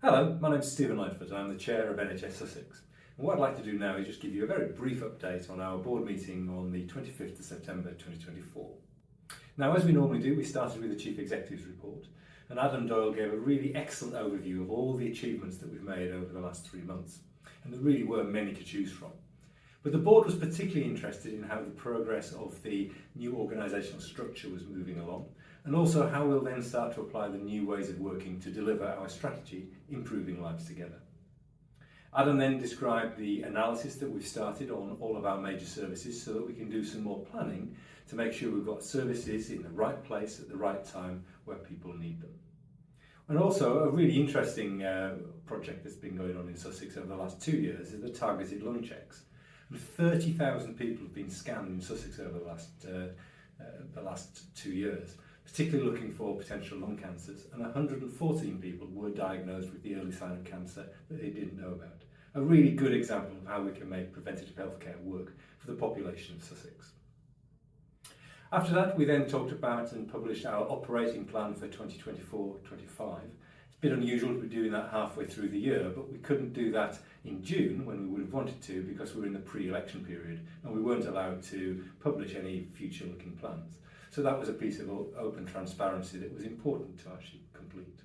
Hello, my name is Stephen Lightfoot and I'm the Chair of NHS Sussex. And what I'd like to do now is just give you a very brief update on our board meeting on the 25th of September 2024. Now, as we normally do, we started with the Chief Executive's report, and Adam Doyle gave a really excellent overview of all the achievements that we've made over the last 3 months, and there really were many to choose from. But the board was particularly interested in how the progress of the new organisational structure was moving along, and also how we'll then start to apply the new ways of working to deliver our strategy, Improving Lives Together. Adam then described the analysis that we've started on all of our major services so that we can do some more planning to make sure we've got services in the right place at the right time where people need them. And also a really interesting project that's been going on in Sussex over the last 2 years is the targeted lung checks. And 30,000 people have been scanned in Sussex over the last 2 years, particularly looking for potential lung cancers, and 114 people were diagnosed with the early sign of cancer that they didn't know about. A really good example of how we can make preventative healthcare work for the population of Sussex. After that, we then talked about and published our operating plan for 2024-25. It's a bit unusual to be doing that halfway through the year, but we couldn't do that in June when we would have wanted to because we were in the pre-election period and we weren't allowed to publish any future-looking plans. So that was a piece of open transparency that was important to actually complete.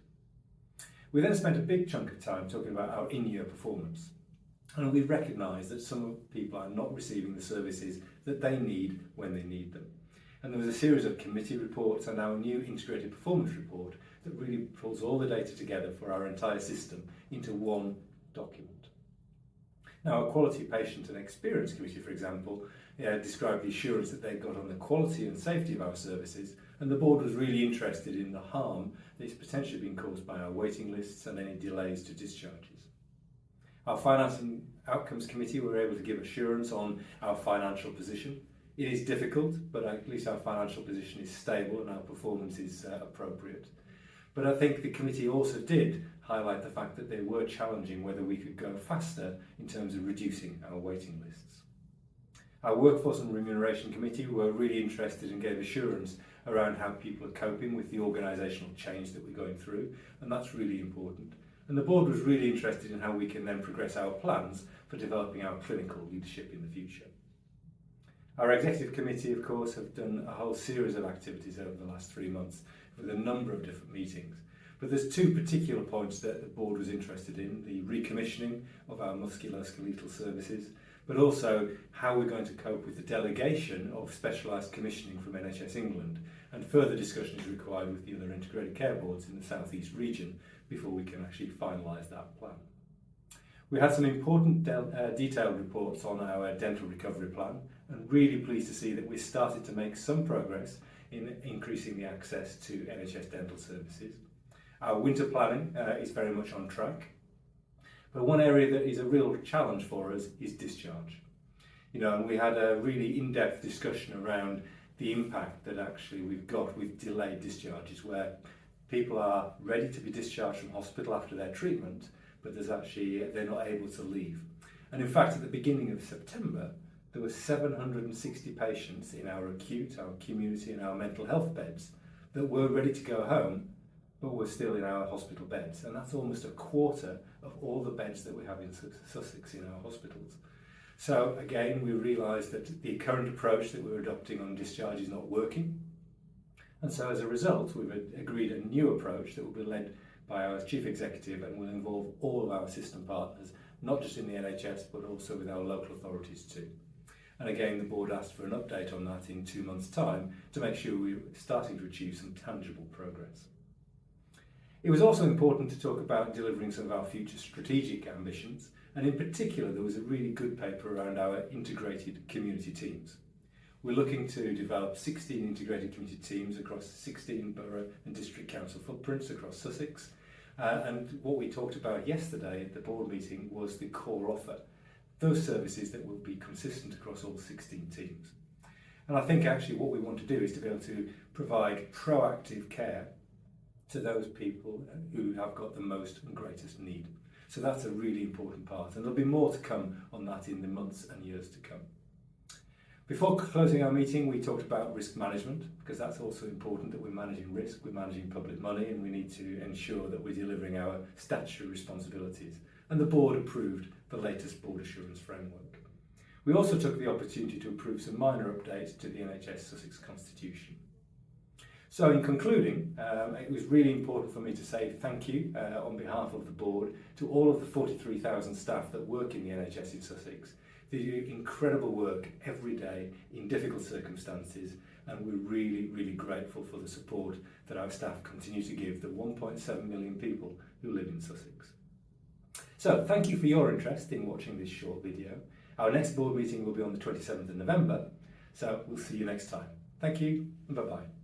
We then spent a big chunk of time talking about our in-year performance. And we recognise that some people are not receiving the services that they need when they need them. And there was a series of committee reports and our new integrated performance report that really pulls all the data together for our entire system into one document. Now, our Quality, Patient and Experience Committee, for example, described the assurance that they got on the quality and safety of our services, and the board was really interested in the harm that is potentially being caused by our waiting lists and any delays to discharges. Our Finance and Outcomes Committee were able to give assurance on our financial position. It is difficult, but at least our financial position is stable and our performance is appropriate. But I think the committee also did highlight the fact that they were challenging whether we could go faster in terms of reducing our waiting lists. Our Workforce and Remuneration Committee were really interested and gave assurance around how people are coping with the organisational change that we're going through, and that's really important. And the board was really interested in how we can then progress our plans for developing our clinical leadership in the future. Our Executive Committee, of course, have done a whole series of activities over the last 3 months with a number of different meetings. But there's 2 particular points that the board was interested in: the recommissioning of our musculoskeletal services, but also how we're going to cope with the delegation of specialised commissioning from NHS England, and further discussion is required with the other integrated care boards in the South East region before we can actually finalise that plan. We had some important detailed reports on our dental recovery plan, and really pleased to see that we started to make some progress in increasing the access to NHS dental services. Our winter planning is very much on track. But one area that is a real challenge for us is discharge. And we had a really in-depth discussion around the impact that actually we've got with delayed discharges, where people are ready to be discharged from hospital after their treatment, but they're not able to leave. And in fact, at the beginning of September, there were 760 patients in our acute, our community and our mental health beds that were ready to go home, but were still in our hospital beds. And that's almost a quarter of all the beds that we have in Sussex in our hospitals. So again, we realised that the current approach that we're adopting on discharge is not working. And so as a result, we've agreed a new approach that will be led by our Chief Executive and will involve all of our system partners, not just in the NHS, but also with our local authorities too. And again, the board asked for an update on that in 2 months' time to make sure we're starting to achieve some tangible progress. It was also important to talk about delivering some of our future strategic ambitions, and in particular there was a really good paper around our integrated community teams. We're looking to develop 16 integrated community teams across 16 borough and district council footprints across Sussex, and what we talked about yesterday at the board meeting was the core offer, those services that will be consistent across all 16 teams. And I think actually what we want to do is to be able to provide proactive care to those people who have got the most and greatest need. So that's a really important part, and there'll be more to come on that in the months and years to come. Before closing our meeting, we talked about risk management, because that's also important, that we're managing risk, we're managing public money, and we need to ensure that we're delivering our statutory responsibilities. And the board approved the latest board assurance framework. We also took the opportunity to approve some minor updates to the NHS Sussex Constitution. So in concluding, it was really important for me to say thank you on behalf of the board to all of the 43,000 staff that work in the NHS in Sussex. They do incredible work every day in difficult circumstances, and we're really, really grateful for the support that our staff continue to give the 1.7 million people who live in Sussex. So thank you for your interest in watching this short video. Our next board meeting will be on the 27th of November, so we'll see you next time. Thank you and bye-bye.